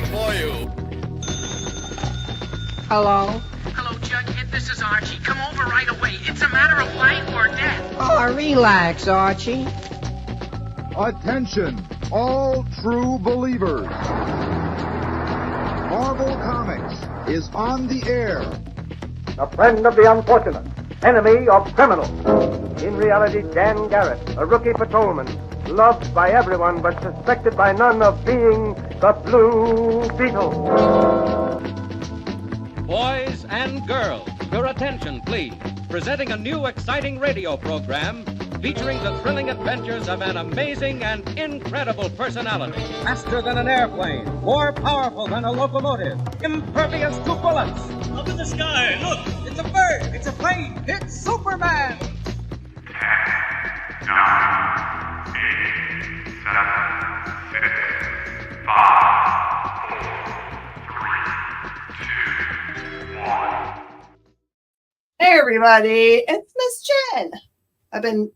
for you. Hello? Hello, Jughead. This is Archie. Come over right away. It's a matter of life or death. Oh, relax, Archie. Attention, all true believers. Marvel Comics is on the air. A friend of the unfortunate, enemy of criminals. In reality, Dan Garrett, a rookie patrolman, loved by everyone but suspected by none of being the Blue Beetle. Boys and girls, your attention, please. Presenting a new exciting radio program featuring the thrilling adventures of an amazing and incredible personality. Faster than an airplane, more powerful than a locomotive, impervious to bullets. Up in the sky, look! It's a bird, it's a plane, it's Superman! 10, 9, 8, 7, 6, 5, 4, 3, 2, 1. Hey everybody, it's Miss Jen. I've been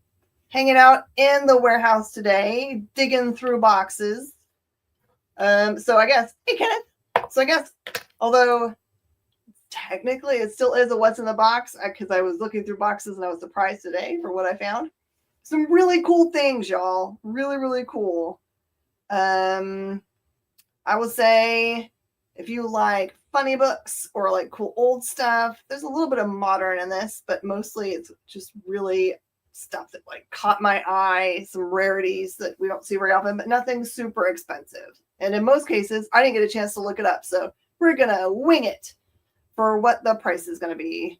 hanging out in the warehouse today, digging through boxes. So I guess, hey Kenneth. So I guess, although technically it still is a what's in the box, because I was looking through boxes and I was surprised today for what I found. Some really cool things, y'all. Really, really cool. I would say if you like funny books or like cool old stuff, there's a little bit of modern in this, but mostly it's just really stuff that like caught my eye, some rarities that we don't see very often, but nothing super expensive. And in most cases, I didn't get a chance to look it up. So we're going to wing it for what the price is going to be.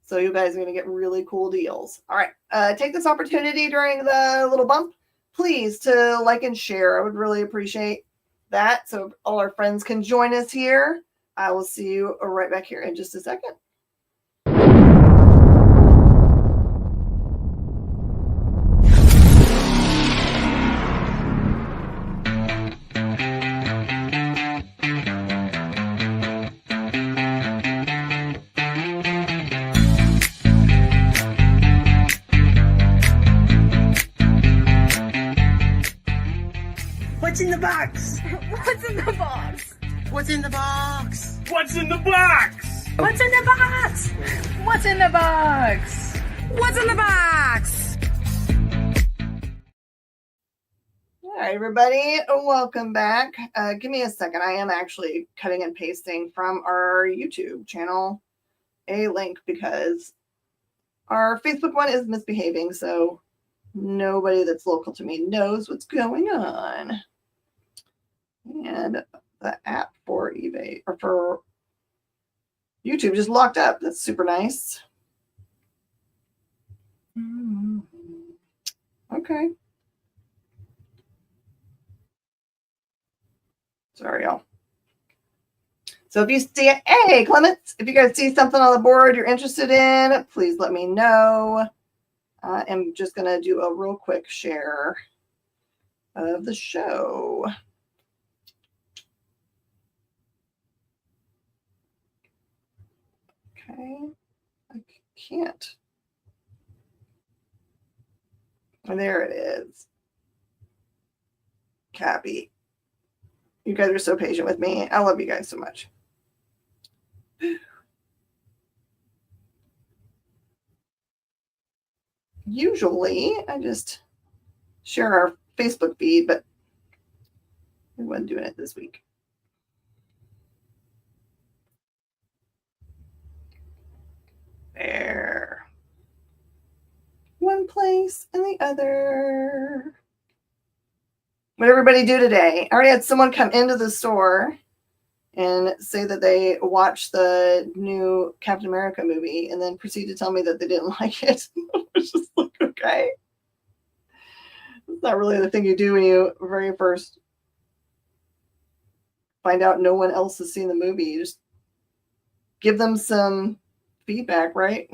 So you guys are going to get really cool deals. All right. Take this opportunity during the little bump, please, to like and share. I would really appreciate that. So all our friends can join us here. I will see you right back here in just a second. What's in the box? What's in the box? What's in the box? What's in the box? What's in the box? What's in the box? What's in the box? All right, everybody, welcome back. Give me a second. I am actually cutting and pasting from our YouTube channel a link because our Facebook one is misbehaving, so nobody that's local to me knows what's going on. And the app for eBay or for YouTube just locked up. That's super nice. Okay. Sorry, y'all. So if you see it, hey, Clements, if you guys see something on the board you're interested in, please let me know. I'm just going to do a real quick share of the show. Okay, I can't. Oh, there it is. Copy. You guys are so patient with me. I love you guys so much. Usually, I just share our Facebook feed, but I wasn't doing it this week. There. One place and the other. What did everybody do today? I already had someone come into the store and say that they watched the new Captain America movie and then proceed to tell me that they didn't like it. I was just like, okay. It's not really the thing you do when you very first find out no one else has seen the movie. You just give them some feedback, right?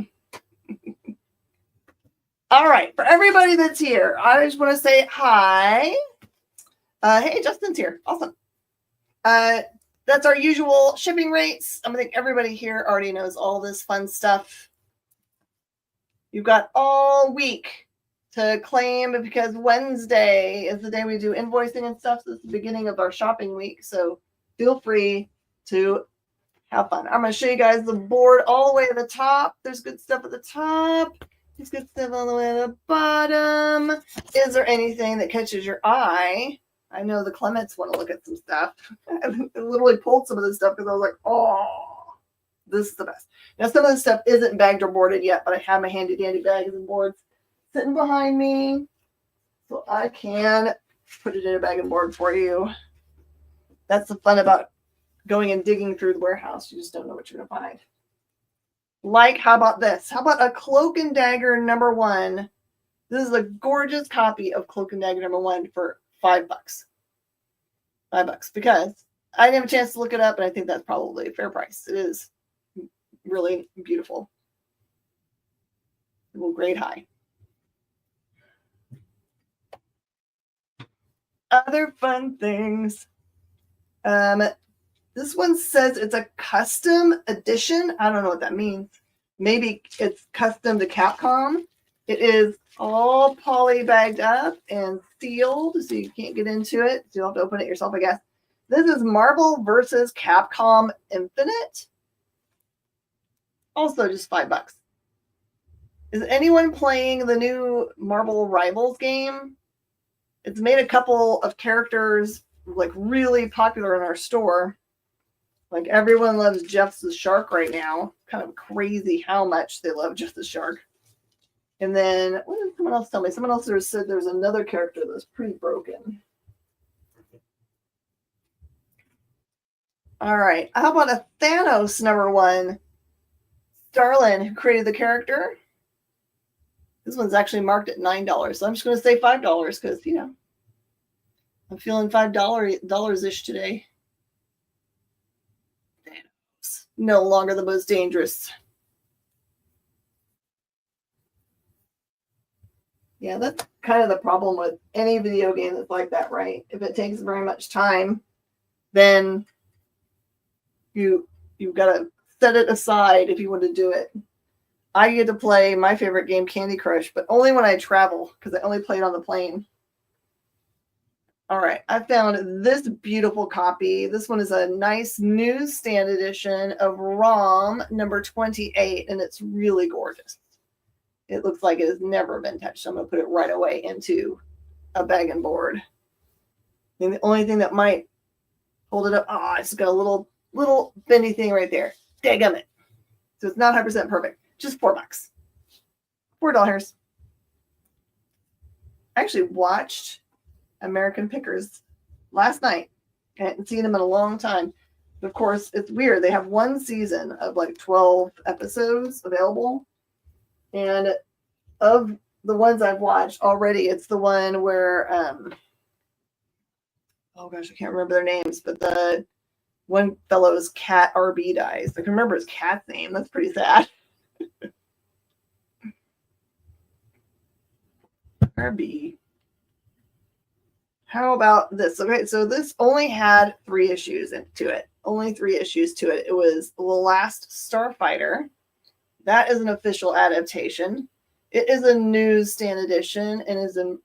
All right. For everybody that's here, I just want to say hi. Hey, Justin's here. Awesome. That's our usual shipping rates. I think everybody here already knows all this fun stuff. You've got all week to claim because Wednesday is the day we do invoicing and stuff. So it's the beginning of our shopping week. So feel free to have fun. I'm going to show you guys the board all the way to the top. There's good stuff at the top. There's good stuff all the way to the bottom. Is there anything that catches your eye? I know the Clements want to look at some stuff. I literally pulled some of this stuff because I was like, oh, this is the best. Now, some of this stuff isn't bagged or boarded yet, but I have my handy dandy bags and boards sitting behind me. So I can put it in a bag and board for you. That's the fun about going and digging through the warehouse. You just don't know what you're going to find. Like, how about this? How about a Cloak and Dagger #1? This is a gorgeous copy of Cloak and Dagger #1 for $5. $5 because I didn't have a chance to look it up, and I think that's probably a fair price. It is really beautiful. It will grade high. Other fun things. This one says it's a custom edition. I don't know what that means. Maybe it's custom to Capcom. It is all poly bagged up and sealed, so you can't get into it. So you'll have to open it yourself, I guess. This is Marvel vs. Capcom Infinite. Also just $5. Is anyone playing the new Marvel Rivals game? It's made a couple of characters like really popular in our store. Like everyone loves Jeff the Shark right now. Kind of crazy how much they love Jeff the Shark. And then what did someone else tell me? Someone else said there's another character that's pretty broken. All right. How about a Thanos #1? Starlin, who created the character. This one's actually marked at $9. So I'm just going to say $5 because, you know, I'm feeling $5-ish today. Thanos, no longer the most dangerous. Yeah, that's kind of the problem with any video game that's like that, right? If it takes very much time, then you've got to set it aside if you want to do it. I get to play my favorite game, Candy Crush, but only when I travel because I only play it on the plane. All right, I found this beautiful copy. This one is a nice newsstand edition of ROM #28, and it's really gorgeous. It looks like it has never been touched. So I'm going to put it right away into a bag and board. And the only thing that might hold it up, it's got a little bendy thing right there. Daggum it. So it's not 100% perfect. Just $4. $4. I actually watched American Pickers last night. I hadn't seen them in a long time. But of course, it's weird. They have one season of like 12 episodes available. And of the ones I've watched already, it's the one where, oh gosh, I can't remember their names, but the one fellow's cat RB dies. I can remember his cat's name. That's pretty sad. RB. How about this? Okay, so this only had 3 issues to it. Only 3 issues to it. It was The Last Starfighter. That is an official adaptation. It is a newsstand edition and is in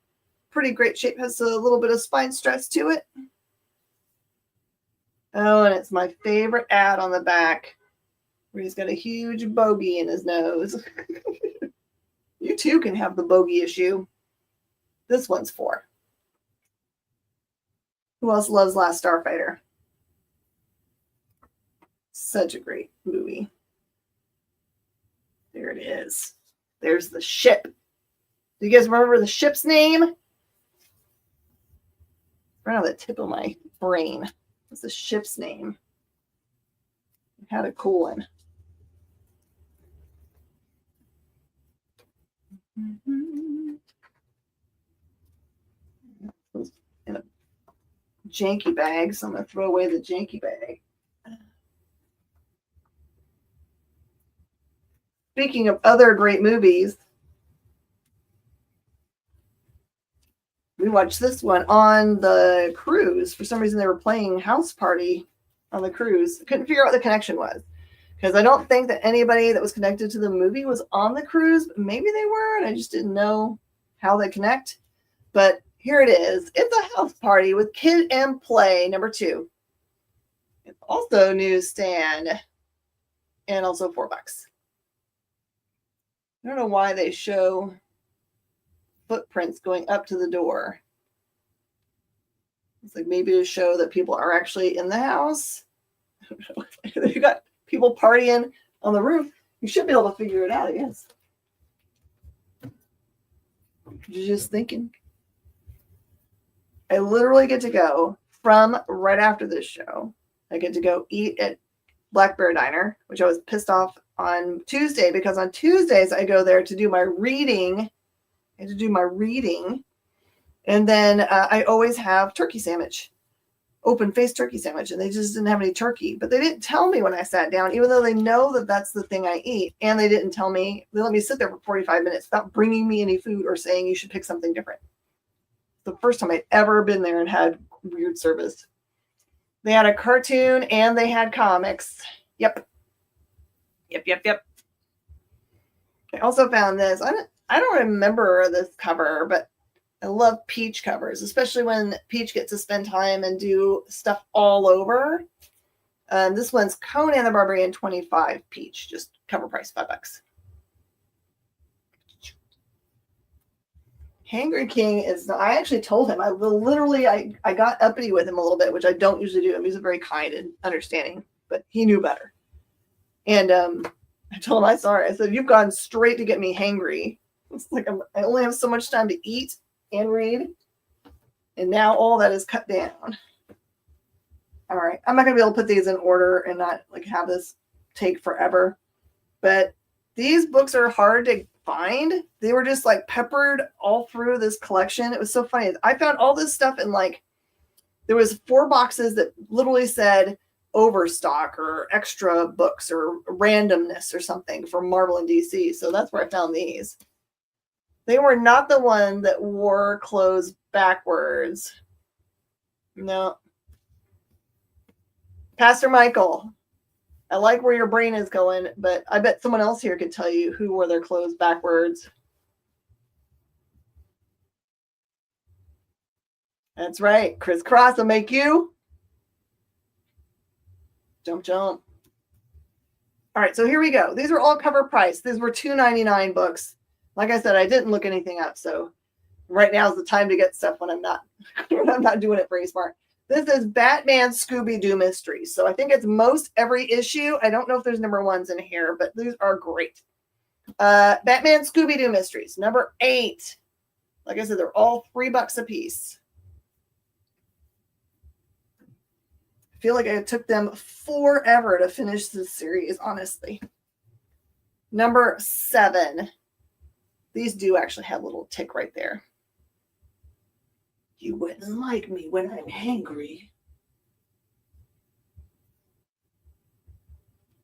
pretty great shape. Has a little bit of spine stress to it. Oh, and it's my favorite ad on the back where he's got a huge bogey in his nose. You too can have the bogey issue. This one's for. Who else loves Last Starfighter? Such a great movie. There it is. There's the ship. Do you guys remember the ship's name? Right on the tip of my brain. What's the ship's name? I had a cool one. In a janky bag, so I'm going to throw away the janky bag. Speaking of other great movies, we watched this one on the cruise. For some reason, they were playing House Party on the cruise. Couldn't figure out what the connection was because I don't think that anybody that was connected to the movie was on the cruise. But maybe they were, and I just didn't know how they connect. But here it is. It's a house party with Kid and Play #2. It's also newsstand, and also $4. I don't know why they show footprints going up to the door. It's like maybe to show that people are actually in the house. I don't know. You got people partying on the roof. You should be able to figure it out, I guess. You're just thinking. I literally get to go from right after this show. I get to go eat at Black Bear Diner, which I was pissed off on Tuesday because on Tuesdays I go there to do my reading. I had to do my reading. And then I always have turkey sandwich, open face turkey sandwich. And they just didn't have any turkey. But they didn't tell me when I sat down, even though they know that that's the thing I eat. And they didn't tell me. They let me sit there for 45 minutes without bringing me any food or saying you should pick something different. The first time I'd ever been there and had weird service. They had a cartoon and they had comics. Yep. I also found this. I don't remember this cover, but I love Peach covers, especially when Peach gets to spend time and do stuff all over. This one's Conan the Barbarian 25 Peach, just cover price $5. Hangry King is, I actually told him, I got uppity with him a little bit, which I don't usually do. He's very kind and understanding, but he knew better. And I told him, I'm sorry. I said, you've gone straight to get me hangry. It's like I only have so much time to eat and read. And now all that is cut down. All right. I'm not going to be able to put these in order and not like have this take forever. But these books are hard to find. They were just like peppered all through this collection. It was so funny. I found all this stuff in like, there was 4 boxes that literally said overstock or extra books or randomness or something for Marvel and DC. So that's where I found these. They were not the one that wore clothes backwards. No. Pastor Michael, I like where your brain is going, but I bet someone else here could tell you who wore their clothes backwards. That's right. Crisscross will make you jump. All right, so here we go. These are all cover price. These were $2.99 books. Like I said, I didn't look anything up, so right now is the time to get stuff when I'm not doing it very smart. This is Batman Scooby-Doo Mysteries. So I think it's most every issue. I don't know if there's number 1s in here, but these are great. Batman Scooby-Doo Mysteries, number 8. Like I said, they're all $3 a piece. I feel like it took them forever to finish this series, honestly. Number 7. These do actually have a little tick right there. You wouldn't like me when I'm hangry.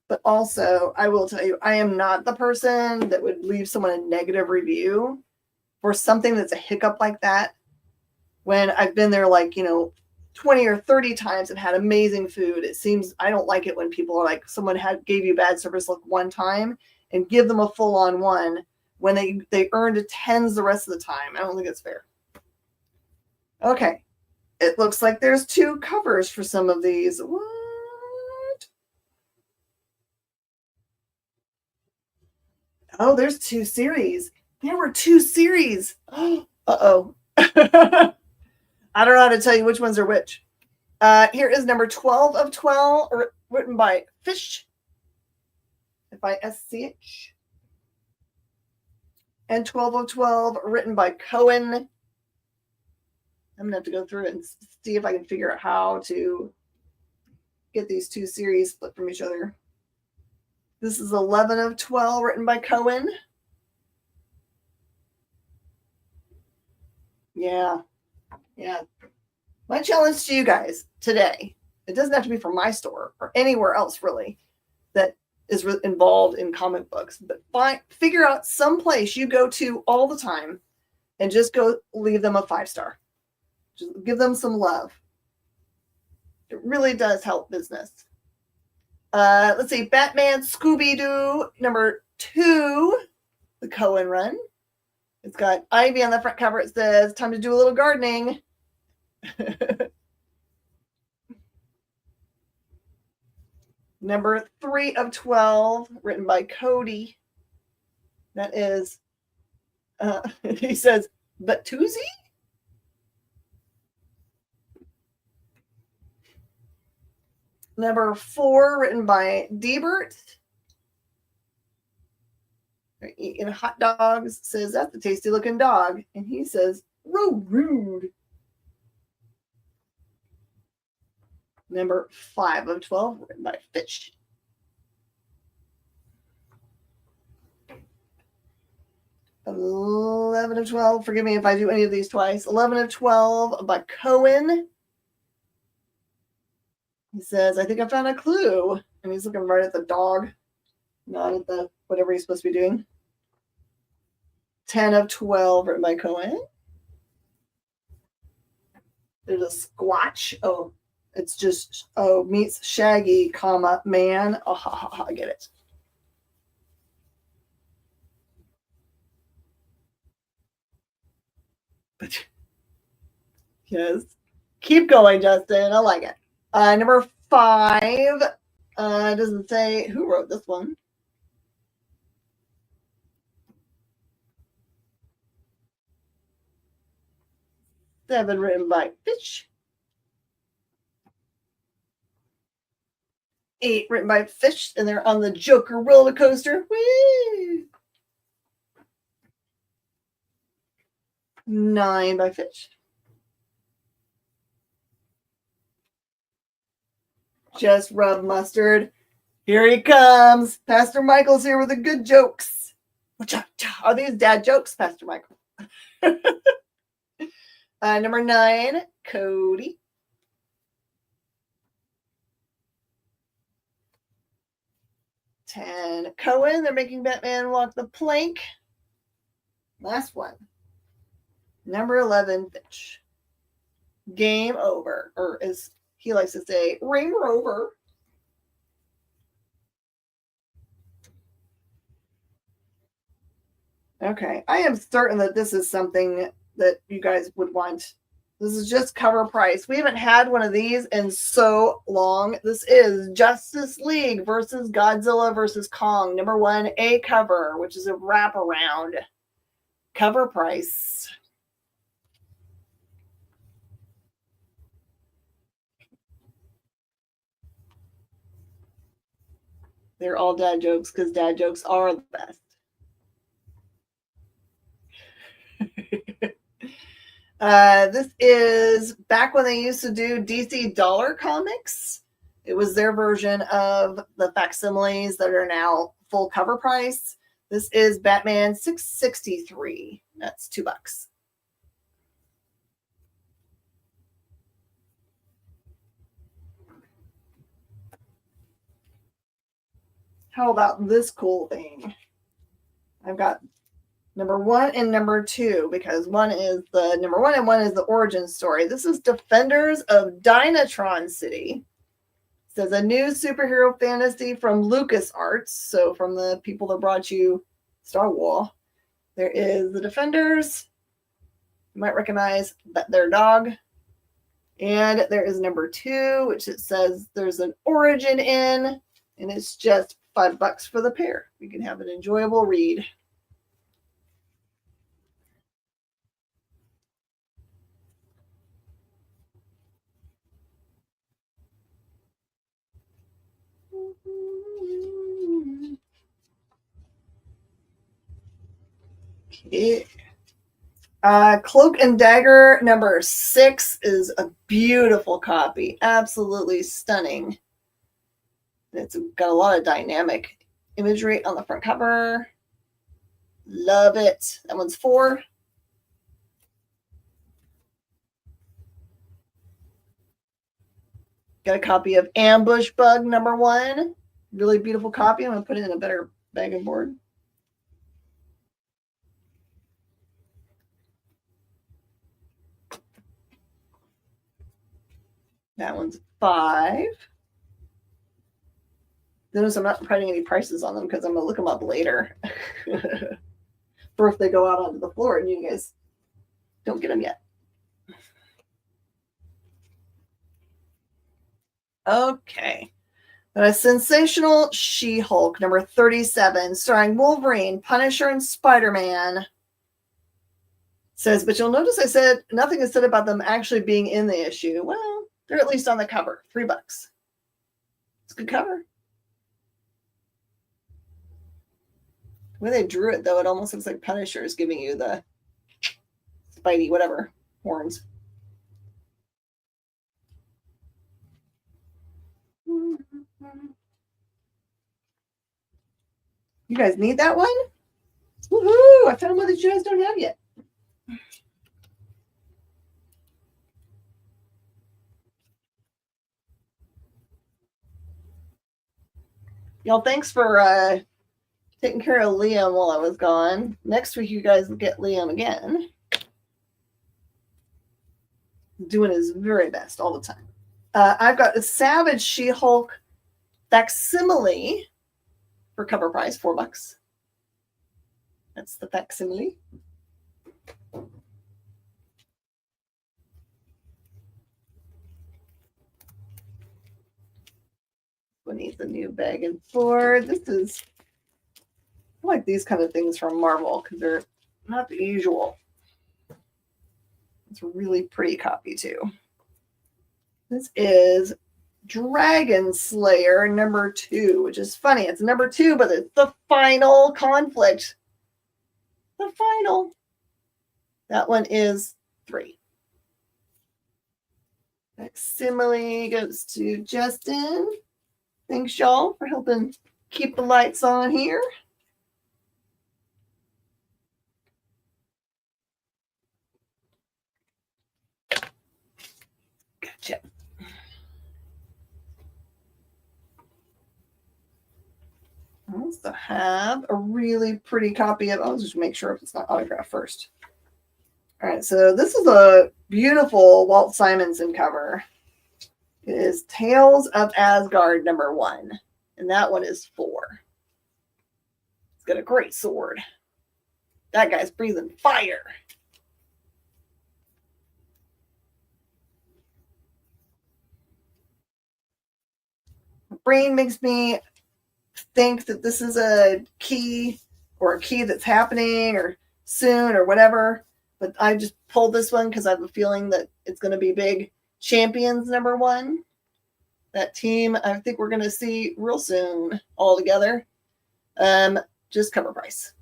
But also, I will tell you, I am not the person that would leave someone a negative review for something that's a hiccup like that. When I've been there 20 or 30 times and had amazing food. It seems, I don't like it when people are like, someone gave you bad service one time and give them a full-on one when they earned 10s the rest of the time. I don't think it's fair. Okay. It looks like there's 2 covers for some of these. What? Oh, there's 2 series. There were 2 series. Uh-oh. I don't know how to tell you which ones are which. Here is number 12 of 12, written by Fish. F-I-S-C-H. And 12 of 12, written by Cohen. I'm going to have to go through it and see if I can figure out how to get these 2 series split from each other. This is 11 of 12, written by Cohen. Yeah. My challenge to you guys today, it doesn't have to be from my store or anywhere else really that is involved in comic books, but figure out some place you go to all the time and just go leave them a 5-star. Just give them some love. It really does help business. Let's see, Batman Scooby-Doo number 2, the Cohen run. It's got Ivy on the front cover. It says, time to do a little gardening. Number 3 of 12, written by Cody. That is, he says, Batuzi? Number 4, written by Debert. They're eating hot dogs. Says, that's a tasty looking dog. And he says, rude. Number 5 of 12, written by Fish. $11 of 12. Forgive me if I do any of these twice. 11 of 12 by Cohen. He says, I think I found a clue. And he's looking right at the dog, not at the whatever he's supposed to be doing. 10 of 12, written by Cohen. There's a squatch. Oh, it's just, meets Shaggy, comma, man. Oh, I get it. But yes. Keep going, Justin. I like it. Number 5 doesn't say who wrote this one. Seven, written by Fish. 8, written by Fish, and they're on the Joker roller coaster. Woo! 9 by Fish. Just rub mustard. Here he comes. Pastor Michael's here with the good jokes. Are these dad jokes, Pastor Michael? Number 9, Cody. 10, Cohen. They're making Batman walk the plank. Last one. Number 11, Fitch. Game over. Or as he likes to say, ring rover. Okay. I am certain that this is something that you guys would want. This is just cover price. We haven't had one of these in so long. This is Justice League versus Godzilla versus Kong. Number 1, A cover, which is a wraparound. Cover price. They're all dad jokes because dad jokes are the best. This is back when they used to do DC Dollar Comics. It was their version of the facsimiles that are now full cover price. This is Batman 663. That's $2. How about this cool thing? I've got number 1 and number 2 because one is the number 1 and one is the origin story. This is Defenders of Dynatron City. It says a new superhero fantasy from LucasArts. So from the people that brought you Star Wars. There is the Defenders. You might recognize their dog. And there is number 2, which it says there's an origin in, and it's just $5 for the pair. You can have an enjoyable read. Okay. Cloak and Dagger number 6 is a beautiful copy. Absolutely stunning. It's got a lot of dynamic imagery on the front cover. Love it. That one's 4. Got a copy of Ambush Bug number 1. Really beautiful copy. I'm going to put it in a better bag and board. That one's 5. Notice I'm not putting any prices on them because I'm going to look them up later. For if they go out onto the floor and you guys don't get them yet. Okay. A sensational She-Hulk, number 37, starring Wolverine, Punisher, and Spider-Man. Says, but you'll notice I said nothing is said about them actually being in the issue. Well, they're at least on the cover. $3. It's a good cover. The way they drew it, though, it almost looks like Punisher is giving you the Spidey, whatever, horns. You guys need that one? Woohoo! I found one that you guys don't have yet. Y'all, thanks for taking care of Liam while I was gone. Next week, you guys will get Liam again. Doing his very best all the time. I've got a Savage She-Hulk facsimile for cover price, $4. That's the facsimile. We need the new bag and board. This is, I like these kind of things from Marvel because they're not the usual. It's a really pretty copy too. This is Dragon Slayer number 2, which is funny. It's number 2, but it's the final conflict. The final. That one is $3. Facsimile goes to Justin. Thanks, y'all, for helping keep the lights on here. Gotcha. I also have a really pretty copy of, I'll just make sure if it's not autographed first. All right, so this is a beautiful Walt Simonson cover. It is Tales of Asgard number 1, and that one is $4. It's got a great sword. That guy's breathing fire. My brain makes me think that this is a key or a key that's happening or soon or whatever, but I just pulled this one because I have a feeling that it's going to be big. Champions number 1. That team I think we're going to see real soon all together. Just cover price.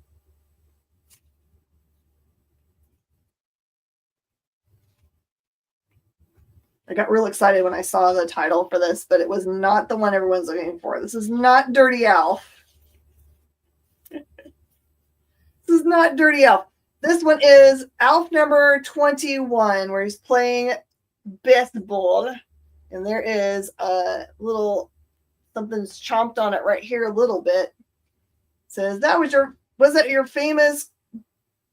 I got real excited when I saw the title for this, but it was not the one everyone's looking for. This is not Dirty Alf. This is not Dirty Alf. This one is Alf number 21, where he's playing baseball. And there is a little, something's chomped on it right here a little bit. It says, was that your famous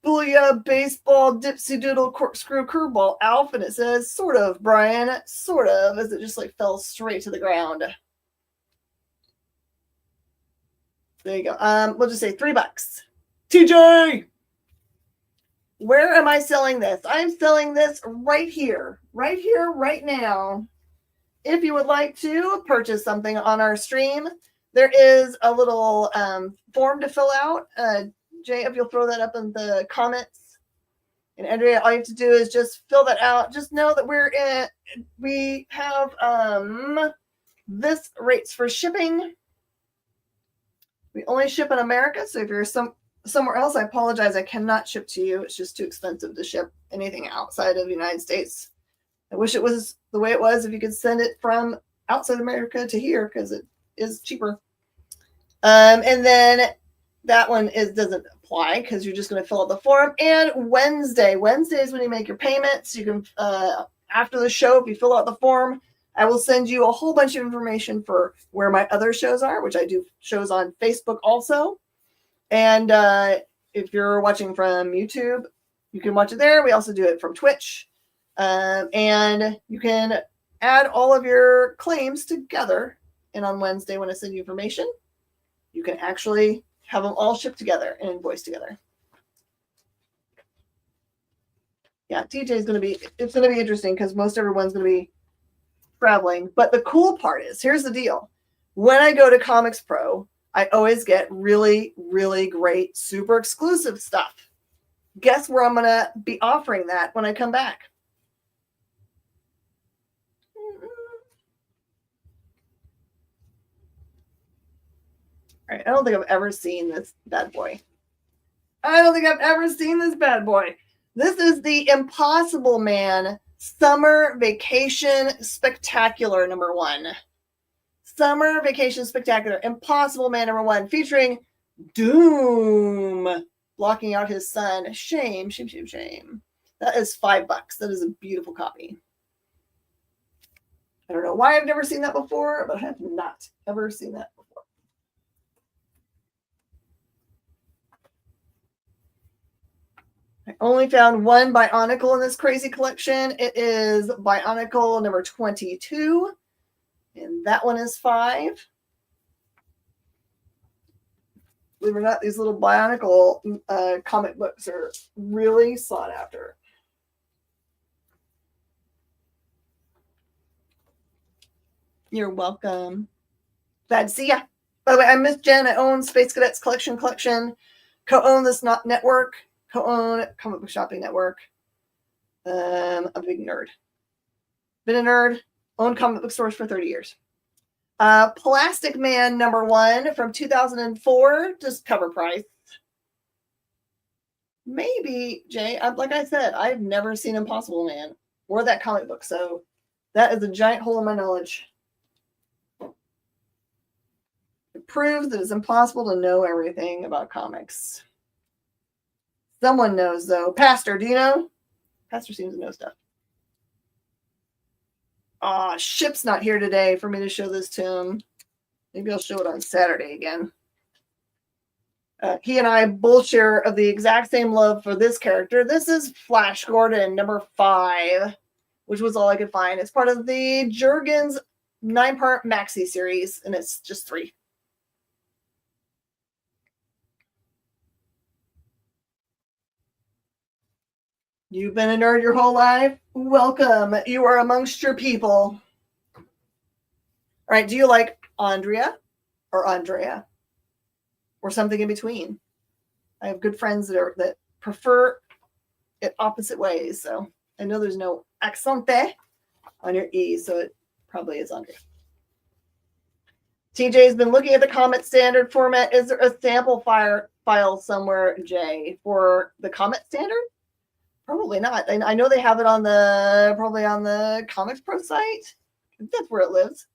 Booyah baseball dipsy doodle corkscrew curveball, Alf? And it says, sort of, Brian, sort of, as it just like fell straight to the ground. There you go. We'll just say $3. TJ! Where am I selling this? I'm selling this right here, right now. If you would like to purchase something on our stream, there is a little form to fill out. Jay, if you'll throw that up in the comments. And Andrea, all you have to do is just fill that out. Just know that we have this rates for shipping. We only ship in America, so if you're somewhere else, I apologize. I cannot ship to you. It's just too expensive to ship anything outside of the United States. I wish it was the way it was if you could send it from outside America to here because it is cheaper. And then that one doesn't apply because you're just going to fill out the form. And Wednesday is when you make your payments. You can, after the show, if you fill out the form, I will send you a whole bunch of information for where my other shows are, which I do shows on Facebook also. And if you're watching from YouTube, you can watch it there. We also do it from Twitch. And you can add all of your claims together. And on Wednesday, when I send you information, you can actually have them all shipped together and invoiced together. Yeah, TJ is going to be, it's going to be interesting because most everyone's going to be traveling. But the cool part is, here's the deal. when I go to Comics Pro, I always get really, really great, super exclusive stuff. Guess where I'm going to be offering that when I come back? All right, I don't think I've ever seen this bad boy. This is the Impossible Man Summer Vacation Spectacular #1. Summer Vacation Spectacular, Impossible Man #1, featuring Doom blocking out his son. Shame. That is $5. That is a beautiful copy. I don't know why I've never seen that before, but I have not ever seen that before. I only found one Bionicle in this crazy collection. It is Bionicle number 22. And that one is $5. Believe it or not, these little Bionicle comic books are really sought after. You're welcome. Glad to see ya. By the way, I'm Miss Jen. I own Space Cadets Collection. Co-own this network. Co-own Comic Book Shopping Network. I'm a big nerd. Been a nerd. Owned comic book stores for 30 years. Plastic Man #1 from 2004. Just cover price. Maybe, Jay. Like I said, I've never seen Impossible Man or that comic book. So that is a giant hole in my knowledge. It proves that it's impossible to know everything about comics. Someone knows, though. Pastor, do you know? Pastor seems to know stuff. Ship's not here today for me to show this to him. Maybe I'll show it on Saturday again. He and I both share of the exact same love for this character. This is Flash Gordon #5, which was all I could find. It's part of the Jurgens 9-part maxi series, and it's just 3. You've been a nerd your whole life? Welcome. You are amongst your people. All right. Do you like Andrea or Andrea or something in between? I have good friends that prefer it opposite ways. So I know there's no accente on your E, so it probably is Andrea. TJ's been looking at the Comet standard format. Is there a sample file somewhere, Jay, for the Comet standard? Probably not. I know they have it probably on the Comics Pro site. That's where it lives.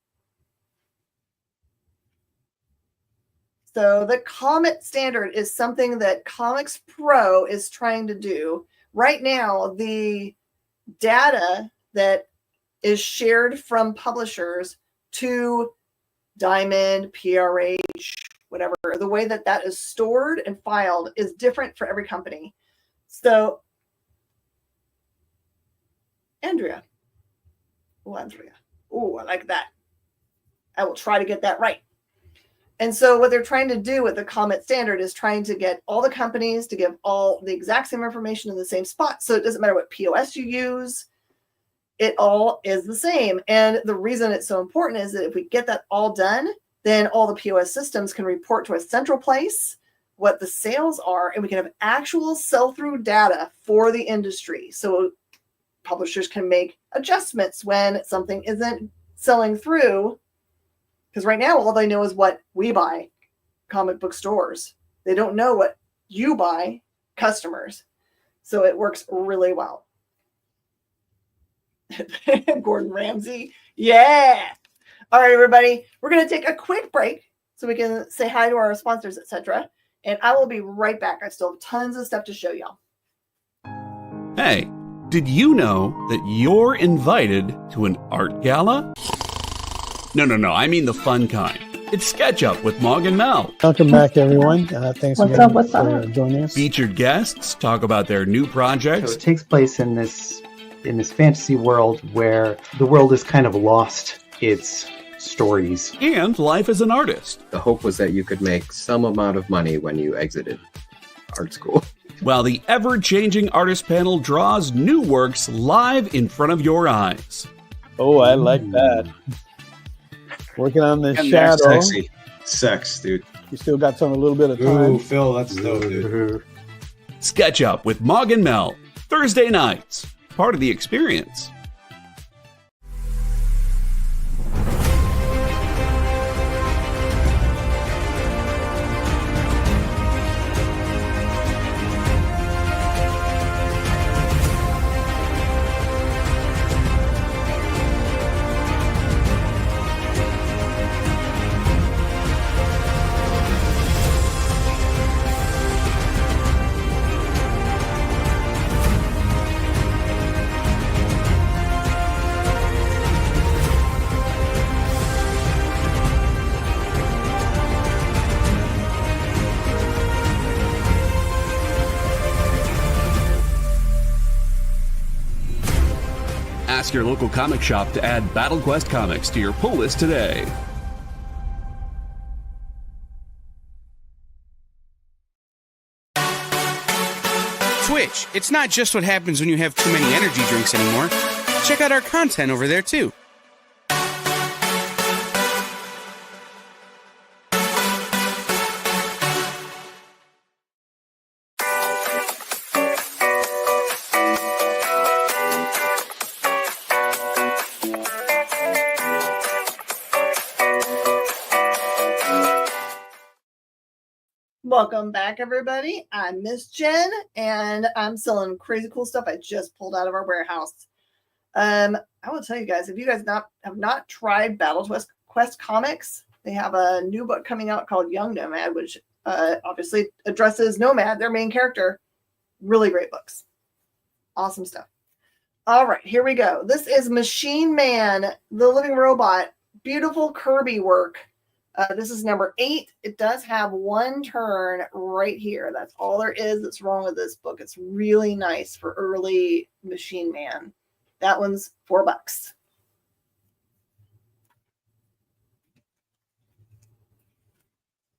So the Comet standard is something that Comics Pro is trying to do. Right now, the data that is shared from publishers to Diamond, PRH, whatever, the way that is stored and filed is different for every company. So Andrea. Oh, Andrea. Oh, I like that. I will try to get that right. And so what they're trying to do with the Comet standard is trying to get all the companies to give all the exact same information in the same spot. So it doesn't matter what POS you use. It all is the same. And the reason it's so important is that if we get that all done, then all the POS systems can report to a central place what the sales are, and we can have actual sell-through data for the industry. So publishers can make adjustments when something isn't selling through, because right now all they know is what we buy, comic book stores. They don't know what you buy, customers. So it works really well. Gordon Ramsay. Yeah. All right, everybody. We're going to take a quick break so we can say hi to our sponsors, etc. And I will be right back. I still have tons of stuff to show y'all. Hey. Did you know that you're invited to an art gala? No, I mean the fun kind. It's SketchUp with Mog and Mel. Welcome back, everyone. Thanks again for joining us. Featured guests talk about their new projects. So it takes place in this fantasy world where the world has kind of lost its stories. And life as an artist. The hope was that you could make some amount of money when you exited art school. While the ever-changing artist panel draws new works live in front of your eyes. Oh, I like that. Working on the And shadow. sexy. Sex, dude. You still got a little bit of time. Ooh, Phil, that's dope, dude. Sketch Up with Mog and Mel. Thursday nights. Part of the experience. Ask your local comic shop to add Battle Quest comics to your pull list today. Twitch, it's not just what happens when you have too many energy drinks anymore. Check out our content over there too. Welcome back, everybody. I'm Miss Jen, and I'm selling crazy cool stuff I just pulled out of our warehouse. I will tell you guys, if you guys have not tried Battle Quest comics, they have a new book coming out called Young Nomad, which obviously addresses Nomad, their main character. Really great books. Awesome stuff. All right, here we go. This is Machine Man, the Living Robot. Beautiful Kirby work. This is number 8. It does have one turn right here. That's all there is that's wrong with this book. It's really nice for early Machine Man. That one's $4.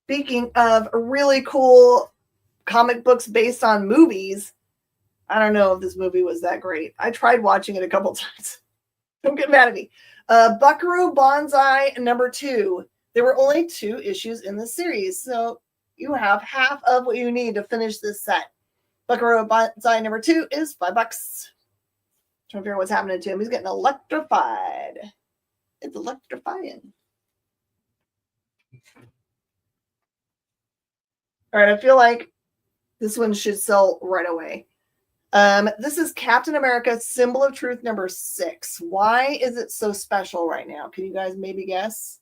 Speaking of really cool comic books based on movies, I don't know if this movie was that great. I tried watching it a couple times. Don't get mad at me. Buckaroo Banzai number 2. There were only 2 issues in the series, so you have half of what you need to finish this set. Buckaroo Banzai number 2 is $5. Trying to figure out what's happening to him. He's getting electrified. It's electrifying. All right, I feel like this one should sell right away. This is Captain America Symbol of Truth number 6. Why is it so special right now? Can you guys maybe guess?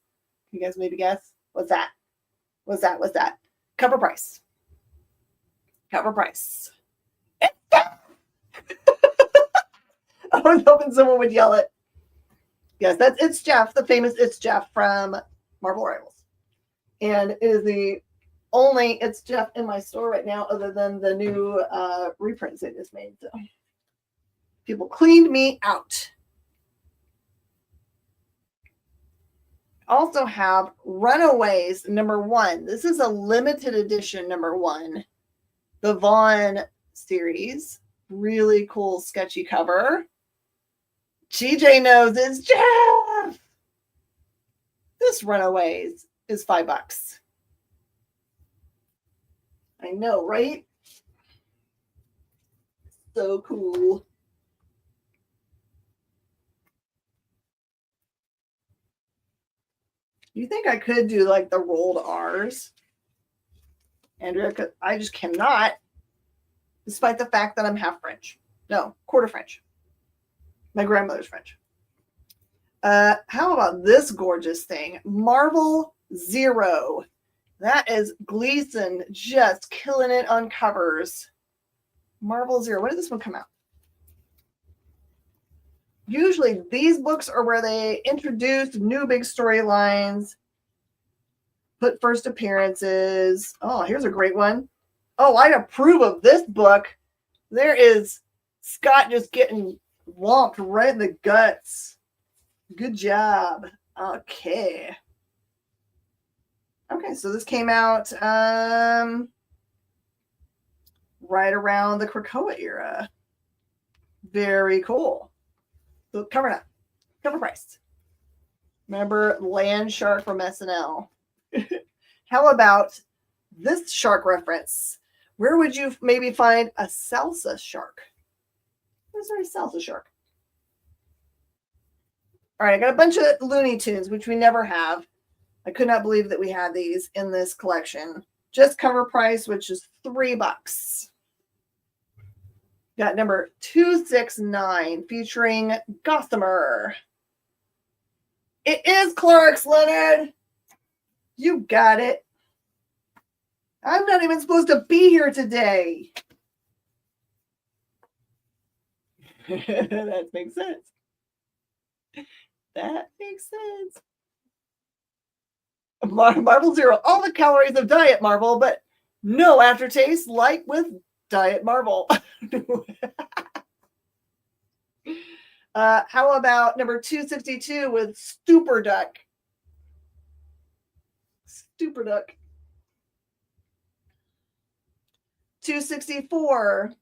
You guys maybe guess? What's that? What's that? Cover price. Cover price. I was hoping someone would yell it. Yes, that's It's Jeff, the famous It's Jeff from Marvel Rivals. And it is the only It's Jeff in my store right now, other than the new reprints they just made. So people cleaned me out. Also have Runaways number 1. This is a limited edition number 1. The Vaughn series. Really cool sketchy cover. GJ knows it's Jeff. This Runaways is $5. I know, right? So cool. You think I could do like the rolled R's? Andrea, I just cannot, despite the fact that I'm half French. No, quarter French. My grandmother's French. How about this gorgeous thing? Marvel Zero. That is Gleason just killing it on covers. Marvel Zero. When did this one come out? Usually these books are where they introduce new big storylines, put first appearances. Oh, here's a great one. Oh, I approve of this book. There is Scott just getting whomped right in the guts. Good job. Okay. Okay, so this came out right around the Krakoa era. Very cool. So cover price. Remember Land Shark from SNL? How about this shark reference? Where would you maybe find a salsa shark? Where's our salsa shark? All right, I got a bunch of Looney Tunes, which we never have. I could not believe that we had these in this collection. Just cover price, which is $3. Got number 269 featuring Gossamer. It is Clark's, Leonard. You got it. I'm not even supposed to be here today. That makes sense. That makes sense. Marble Zero. All the calories of Diet Marble, but no aftertaste like with Diet Marble. How about number 262 with Stupor Duck? Stupor Duck. 264.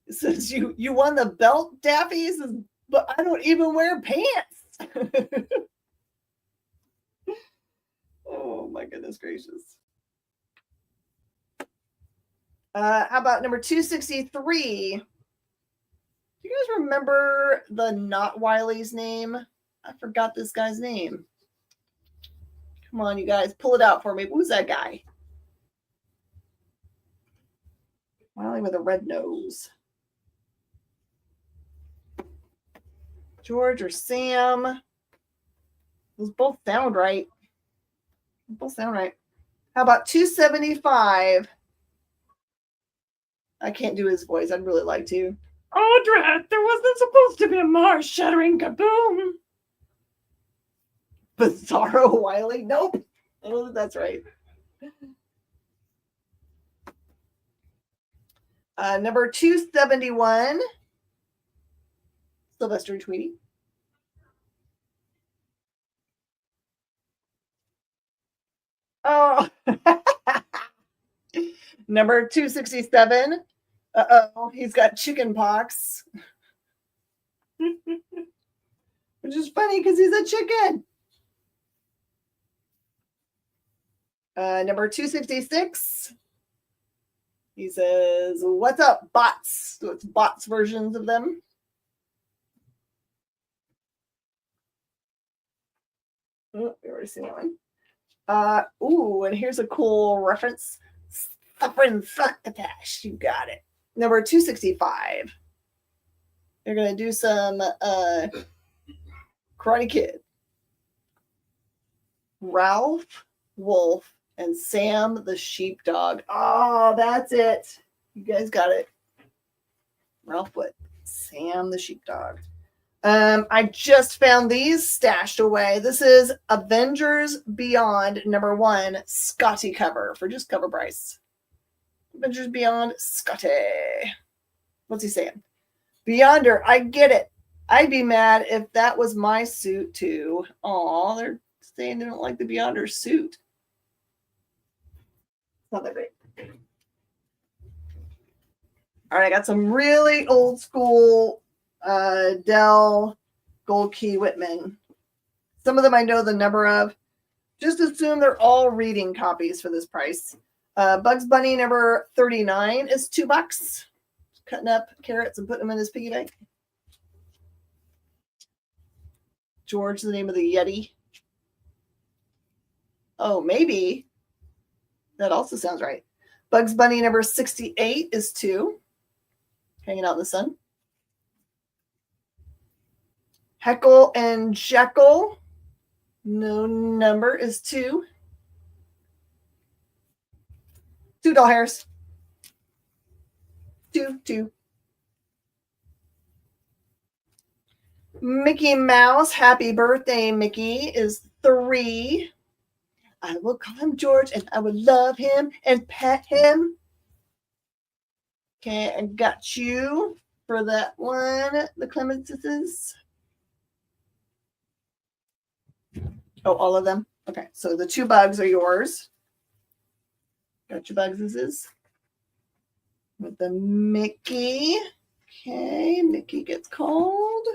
It says you won the belt, Daffy? It says, but I don't even wear pants. Oh my goodness gracious. How about number 263? Do you guys remember the Not Wiley's name? I forgot this guy's name. Come on, you guys, pull it out for me. Who's that guy? Wiley with a red nose. George or Sam? Those both sound right. Both sound right. How about 275? I can't do his voice. I'd really like to. Oh, drat, there wasn't supposed to be a Mars shattering kaboom. Bizarro Wiley? Nope. I don't think that's right. Number 271. Sylvester and Tweety. Oh. Number 267. Uh-oh, he's got chicken pox. Which is funny because he's a chicken. Number 266. He says, what's up, bots? So it's bots versions of them. Oh, we already seen that one. Ooh, and here's a cool reference. Suffering Succotash. You got it. Number 265. They're going to do some Karate Kid. Ralph Wolf and Sam the Sheepdog. Oh, that's it. You guys got it. Ralph what? Sam the Sheepdog. I just found these stashed away. This is Avengers Beyond #1 Scotty cover for just cover price. Avengers Beyond Scotty. What's he saying? Beyonder, I get it. I'd be mad if that was my suit too. Aw, they're saying they don't like the Beyonder suit. It's not that great. All right, I got some really old school Dell Gold Key Whitman. Some of them I know the number of. Just assume they're all reading copies for this price. Bugs Bunny number 39 is $2. Cutting up carrots and putting them in his piggy bank. George, the name of the Yeti. Oh, maybe. That also sounds right. Bugs Bunny number 68 is $2. Hanging out in the sun. Heckle and Jekyll. No number is $2. $2 hairs. Two. Mickey Mouse, Happy Birthday, Mickey, is $3. I will call him George, and I would love him and pet him. Okay, I got you for that one. The Clemenses. Oh, all of them? Okay, so the 2 bugs are yours. Got your Bugses. With the Mickey. Okay, Mickey gets called.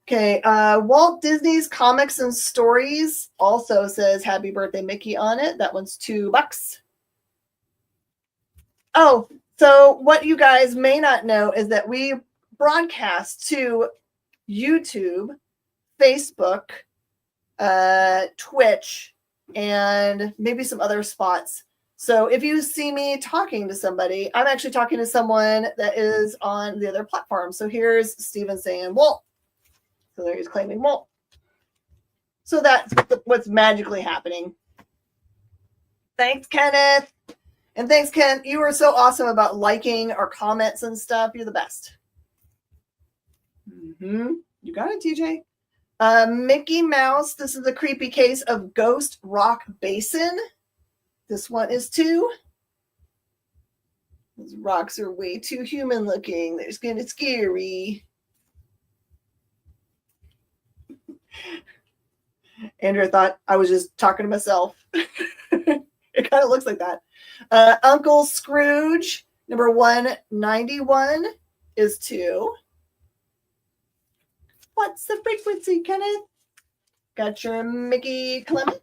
Okay, Walt Disney's Comics and Stories also says Happy Birthday Mickey on it. That one's $2. Oh, so what you guys may not know is that we broadcast to YouTube, Facebook, Twitch, and maybe some other spots. So if you see me talking to somebody, I'm actually talking to someone that is on the other platform. So here's Steven saying Walt. So there he's claiming Walt. So that's what's magically happening. Thanks, Kenneth. And thanks, Ken. You were so awesome about liking our comments and stuff. You're the best. You got it, TJ. Mickey Mouse. This is a creepy case of Ghost Rock Basin. This one is 2. Those rocks are way too human looking. They're kind of scary. Andrea thought I was just talking to myself. It kind of looks like that. Uncle Scrooge, number 191, is 2. What's the frequency, Kenneth? Got your Mickey Clement.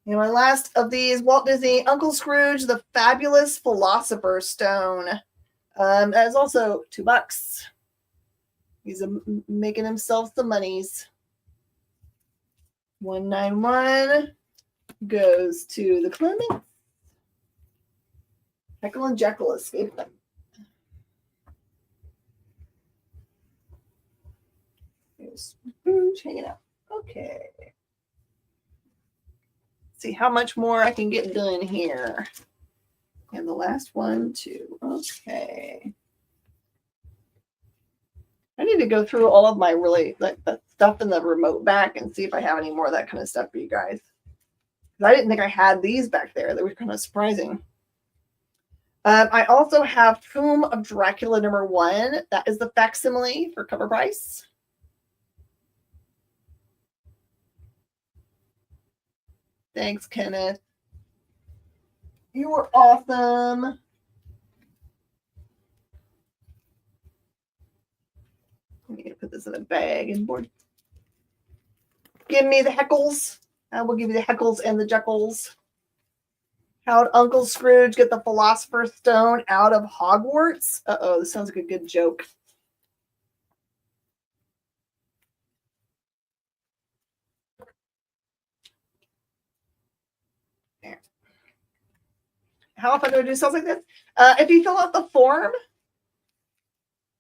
And my last of these, Walt Disney, Uncle Scrooge, the Fabulous Philosopher's Stone. That is also $2. He's making himself some monies. 191 goes to the Clement. Heckle and Jekyll escaped them. Here's Scrooge hanging out. Okay. See how much more I can get done here. And the last one, too. Okay. I need to go through all of my really like the stuff in the remote back and see if I have any more of that kind of stuff for you guys. I didn't think I had these back there. They were kind of surprising. I also have Tomb of Dracula number 1. That is the facsimile for cover price. Thanks, Kenneth. You were awesome. I need to put this in a bag and board. Give me the heckles. I will give you the heckles and the jeckles. How'd Uncle Scrooge get the Philosopher's Stone out of Hogwarts? Uh-oh, this sounds like a good joke. There. How often do I do stuff like this? If you fill out the form,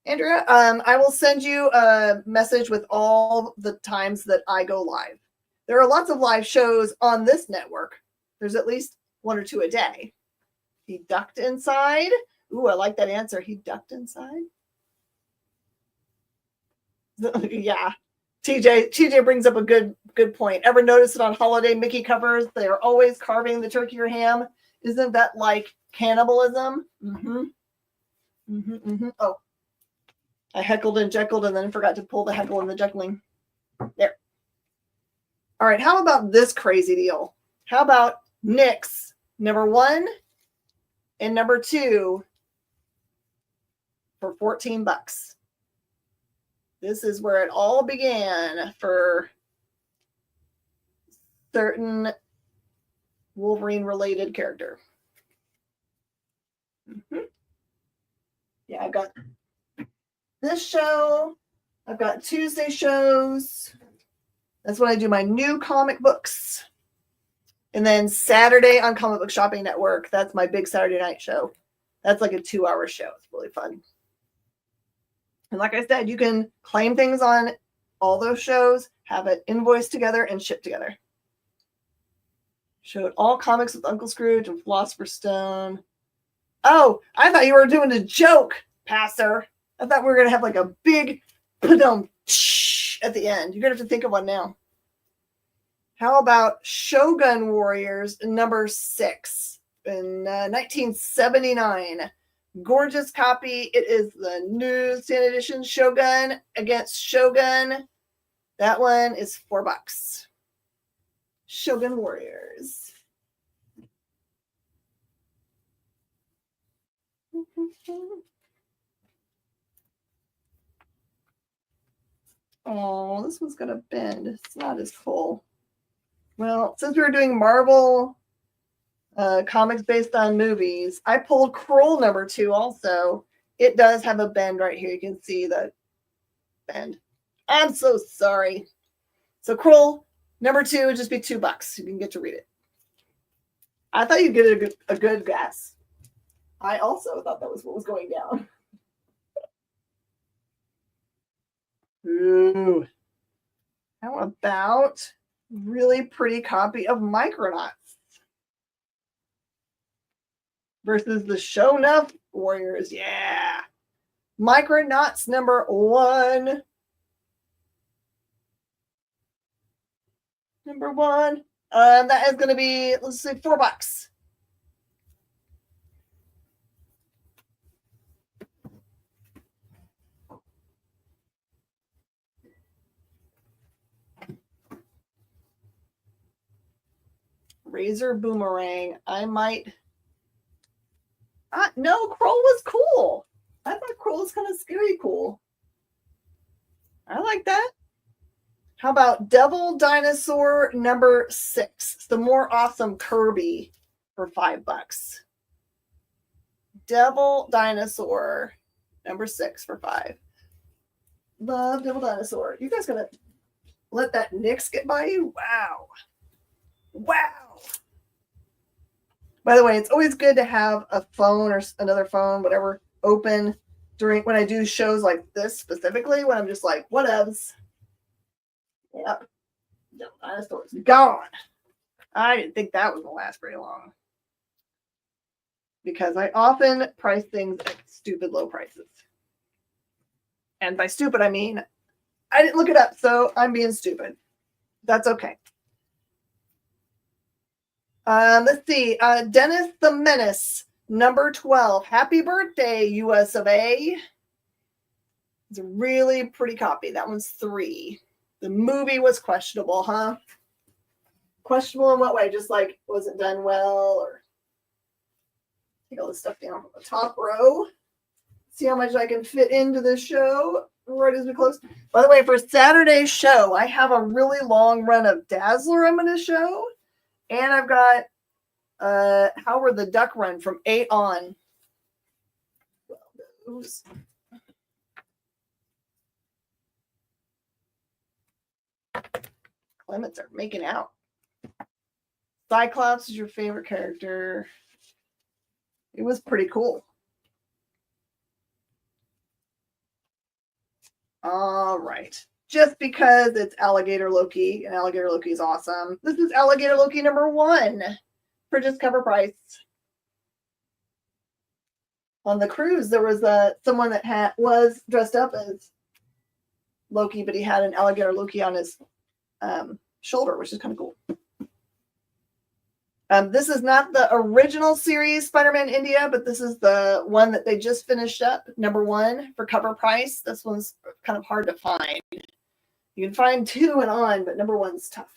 Andrea, I will send you a message with all the times that I go live. There are lots of live shows on this network. There's at least 1 or 2 a day. He ducked inside. Ooh, I like that answer. He ducked inside. Yeah. TJ brings up a good point. Ever notice it on holiday Mickey covers? They are always carving the turkey or ham. Isn't that like cannibalism? Oh. I heckled and jeckled and then forgot to pull the heckle and the jeckling. There. All right, how about this crazy deal? How about Nick's number 1 and number 2 for $14? This is where it all began for certain Wolverine-related character. Yeah, I've got this show. I've got Tuesday shows. That's when I do my new comic books. And then Saturday on Comic Book Shopping Network, that's my big Saturday night show. That's like a 2-hour show. It's really fun. And like I said, you can claim things on all those shows, have it invoiced together, and shipped together. Showed all comics with Uncle Scrooge and Philosopher's Stone. Oh, I thought you were doing a joke, Pastor. I thought we were going to have like a big padum at the end. You're going to have to think of one now. How about Shogun Warriors number 6 in 1979? Gorgeous copy. It is the newsstand edition Shogun against Shogun. That one is $4. Shogun Warriors. Oh, this one's going to bend. It's not as full. Well, since we were doing Marvel comics based on movies, I pulled Kroll number 2 also. It does have a bend right here. You can see the bend. I'm so sorry. So Kroll number 2 would just be $2. You can get to read it. I thought you'd get a good guess. I also thought that was what was going down. Ooh. How about really pretty copy of Micronauts versus the Show Enough Warriors? Yeah. Micronauts number 1. Number 1. That is going to be, let's say, $4. Razor Boomerang. I might. No, Kroll was cool. I thought Kroll was kind of scary cool. I like that. How about Devil Dinosaur number 6? The more awesome Kirby for $5. Devil Dinosaur number 6 for $5. Love Devil Dinosaur. You guys gonna let that Nyx get by you? Wow. Wow. By the way, it's always good to have a phone or another phone, whatever, open during when I do shows like this specifically, when I'm just like, whatevs. Yep. No, dinosaurs gone. I didn't think that was going to last very long. Because I often price things at stupid low prices. And by stupid, I mean, I didn't look it up, so I'm being stupid. That's okay. Let's see. Dennis the Menace, number 12. Happy birthday, US of A. It's a really pretty copy. That one's $3. The movie was questionable, huh? Questionable in what way? Just like, was it done well? Or take all this stuff down from the top row. See how much I can fit into this show right as we close. By the way, for Saturday's show, I have a really long run of Dazzler I'm going to show. And I've got Howard the Duck run from 8 on. Well, those. Clements are making out. Cyclops is your favorite character. It was pretty cool. All right. Just because it's Alligator Loki, and Alligator Loki is awesome. This is Alligator Loki number 1 for just cover price. On the cruise, there was someone that was dressed up as Loki, but he had an Alligator Loki on his shoulder, which is kind of cool. This is not the original series Spider-Man India, but this is the one that they just finished up, number 1 for cover price. This one's kind of hard to find. You can find 2 and on, but number 1's tough.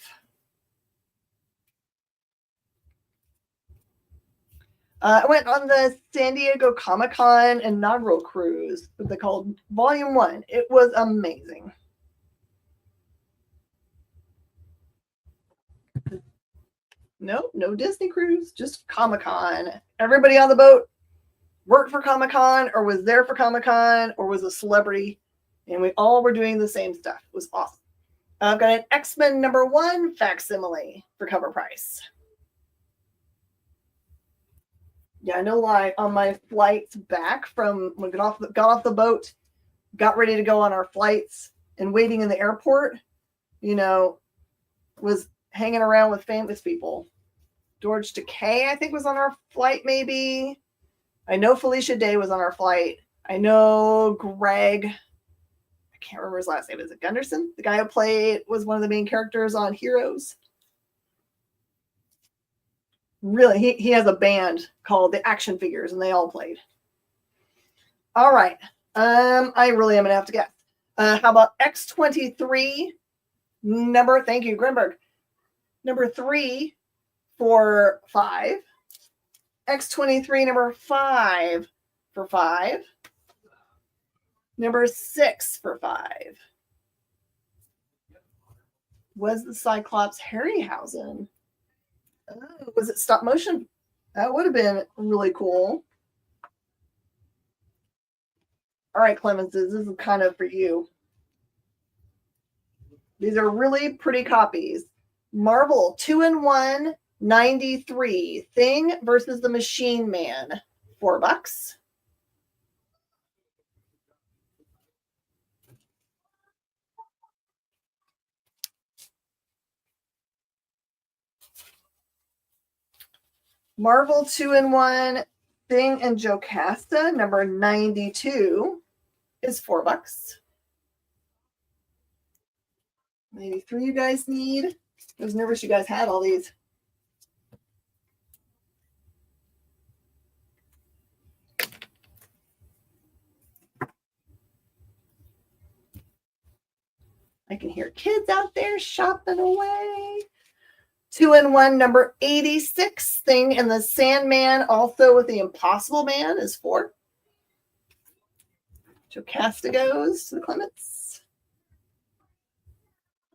I went on the San Diego Comic-Con inaugural cruise, what they called Volume 1. It was amazing. Nope, no Disney cruise, just Comic-Con. Everybody on the boat worked for Comic-Con or was there for Comic-Con or was a celebrity, and we all were doing the same stuff. It was awesome. I've got an X-Men number 1 facsimile for cover price. Yeah, no lie. On my flights back from when we got off the boat, got ready to go on our flights, and waiting in the airport, was hanging around with famous people. George Takei, I think, was on our flight, maybe. I know Felicia Day was on our flight. I know Greg, I can't remember his last name. Is it Gunderson? The guy who was one of the main characters on Heroes. Really, he has a band called the Action Figures, and they all played. All right. I really am going to have to guess. How about X-23 thank you, Grimberg. Number 3 for $5. X-23 number 5 for $5. Number 6 for $5. Was the Cyclops Harryhausen? Oh, was it stop motion? That would have been really cool. All right, Clemenses, this is kind of for you. These are really pretty copies. Marvel 2-in-1 93 Thing versus the Machine Man, $4. Marvel 2-in-1 Thing and Jocasta, number 92, is $4. 93 you guys need. I was nervous you guys had all these. I can hear kids out there shopping away. 2-in-1 number 86 Thing and the Sandman, also with the Impossible Man, is $4. Jocasta goes to the Clements.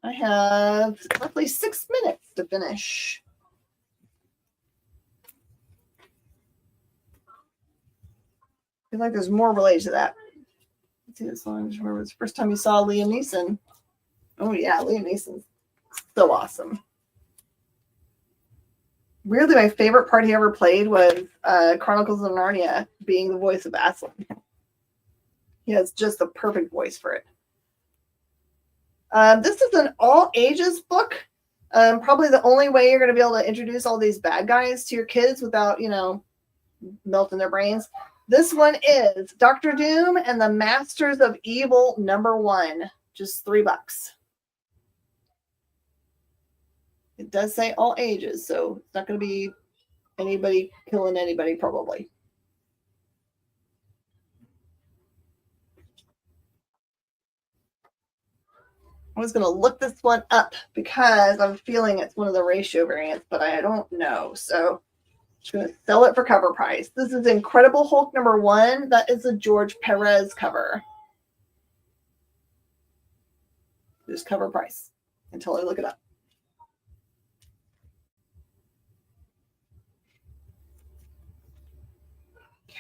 I have roughly 6 minutes to finish. I feel like there's more related to that. Let's see this one. I just remember it's the first time you saw Liam Neeson. Oh yeah, Liam Neeson's so awesome. Weirdly, my favorite part he ever played was Chronicles of Narnia, being the voice of Aslan. He has just the perfect voice for it. This is an all ages book. Probably the only way you're going to be able to introduce all these bad guys to your kids without, melting their brains. This one is Dr. Doom and the Masters of Evil #1, just $3. It does say all ages, so it's not going to be anybody killing anybody, probably. I was going to look this one up because I'm feeling it's one of the ratio variants, but I don't know. So I'm just going to sell it for cover price. This is Incredible Hulk #1. That is a George Perez cover. Just cover price until I look it up.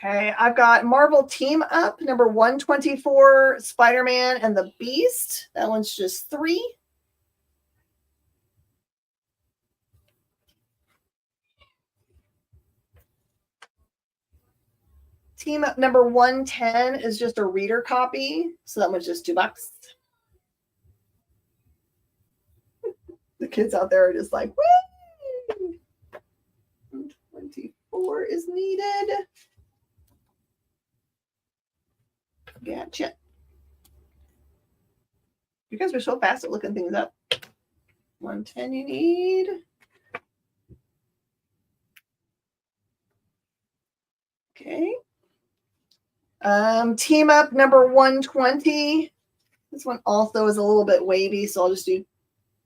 Okay, I've got Marvel Team Up number 124, Spider-Man and the Beast. That one's just $3. Team Up number 110 is just a reader copy, so that one's just $2. The kids out there are just like, woo! 124 is needed. Gotcha. You guys are so fast at looking things up. 110 you need. Okay. Team Up number 120. This one also is a little bit wavy, so I'll just do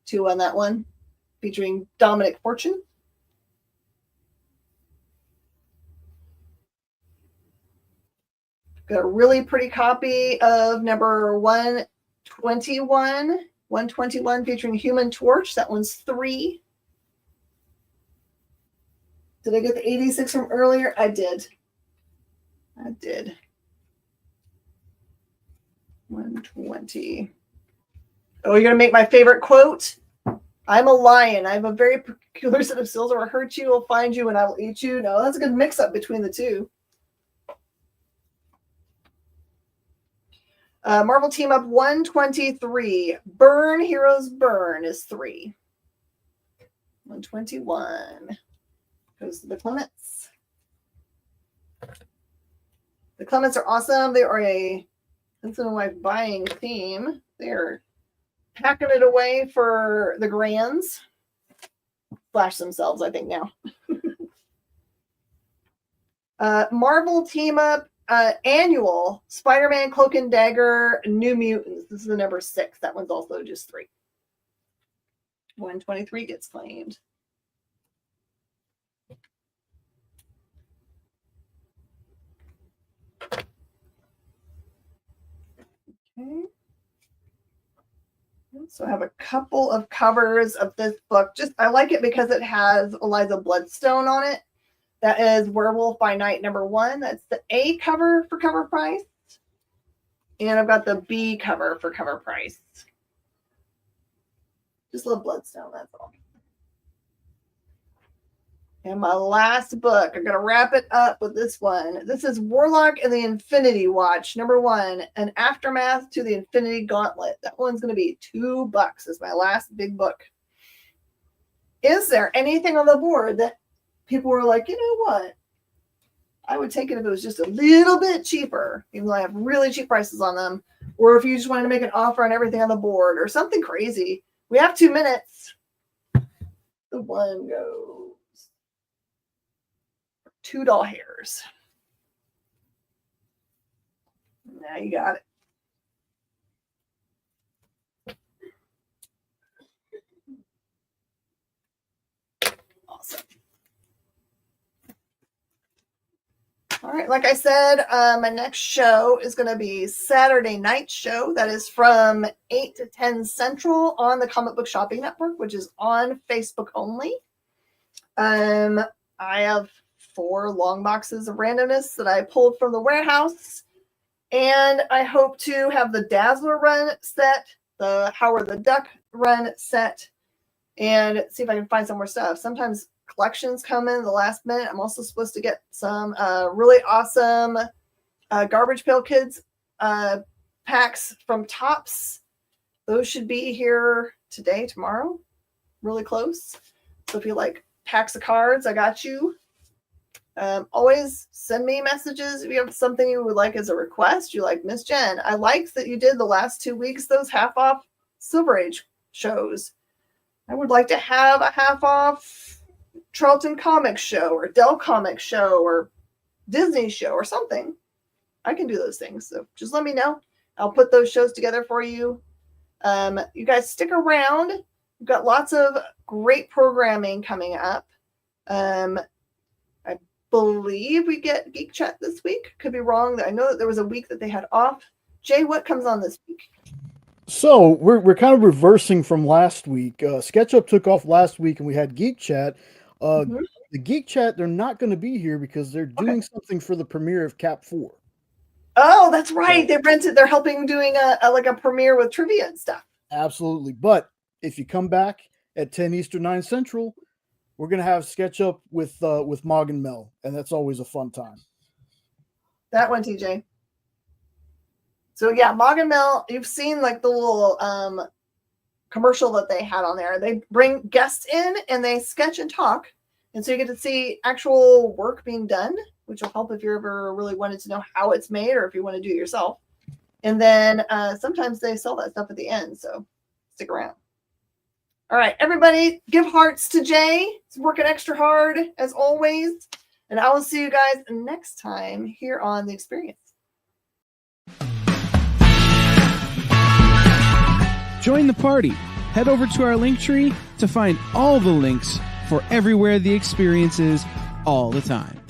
2 on that one, featuring Dominic Fortune. Got a really pretty copy of number 121 featuring Human Torch. That one's $3. Did I get the 86 from earlier? I did. 120. Oh, you're going to make my favorite quote? I'm a lion. I have a very peculiar set of skills. If I hurt you, I'll find you and I will eat you. No, that's a good mix-up between the two. Marvel Team Up 123. Burn, Heroes Burn is $3. 121. Goes to the Clements. The Clements are awesome. They are a husband and wife buying team. They're packing it away for the grands. Flash themselves, I think, now. Marvel Team Up annual Spider-Man Cloak and Dagger New Mutants. This is the number 6. That one's also just $3. 123 gets claimed. Okay. So I have a couple of covers of this book. I like it because it has Eliza Bloodstone on it. That is Werewolf by Night #1. That's the A cover for cover price. And I've got the B cover for cover price. Just love Bloodstone, that's all. And my last book, I'm going to wrap it up with this one. This is Warlock and the Infinity Watch, #1, An Aftermath to the Infinity Gauntlet. That one's going to be $2. It's my last big book. Is there anything on the board that people were like, you know what? I would take it if it was just a little bit cheaper, even though I have really cheap prices on them. Or if you just wanted to make an offer on everything on the board or something crazy. We have 2 minutes. The one goes $2 doll hairs. Now you got it. Awesome. All right, like I said, my next show is going to be Saturday night show. That is from 8 to 10 Central on the Comic Book Shopping Network, which is on Facebook only. I have 4 long boxes of randomness that I pulled from the warehouse. And I hope to have the Dazzler run set, the Howard the Duck run set, and see if I can find some more stuff. Sometimes collections come in the last minute. I'm also supposed to get some really awesome Garbage Pail Kids packs from Topps. Those should be here today, tomorrow. Really close. So if you like packs of cards, I got you. Always send me messages if you have something you would like as a request. You're like, Miss Jen, I liked that you did the last 2 weeks, those half off Silver Age shows. I would like to have a half off Charlton Comics show or Dell Comics show or Disney show or something. I can do those things. So just let me know. I'll put those shows together for you. You guys stick around. We've got lots of great programming coming up. I believe we get Geek Chat this week. Could be wrong. I know that there was a week that they had off. Jay, what comes on this week? So we're kind of reversing from last week. SketchUp took off last week and we had Geek Chat. The Geek Chat, they're not going to be here because they're doing something for the premiere of Cap 4. Oh, that's right. They're helping doing a premiere with trivia and stuff. Absolutely. But if you come back at 10 Eastern, 9 Central, we're going to have SketchUp with Mog and Mel, and that's always a fun time. That one, TJ. So yeah, Mog and Mel, you've seen like the little commercial that they had on there. They bring guests in and they sketch and talk. And so you get to see actual work being done, which will help if you ever really wanted to know how it's made or if you want to do it yourself. And then sometimes they sell that stuff at the end. So stick around. All right, everybody, give hearts to Jay. He's working extra hard as always. And I will see you guys next time here on The Experience. Join the party. Head over to our Linktree to find all the links for everywhere The Experience is all the time.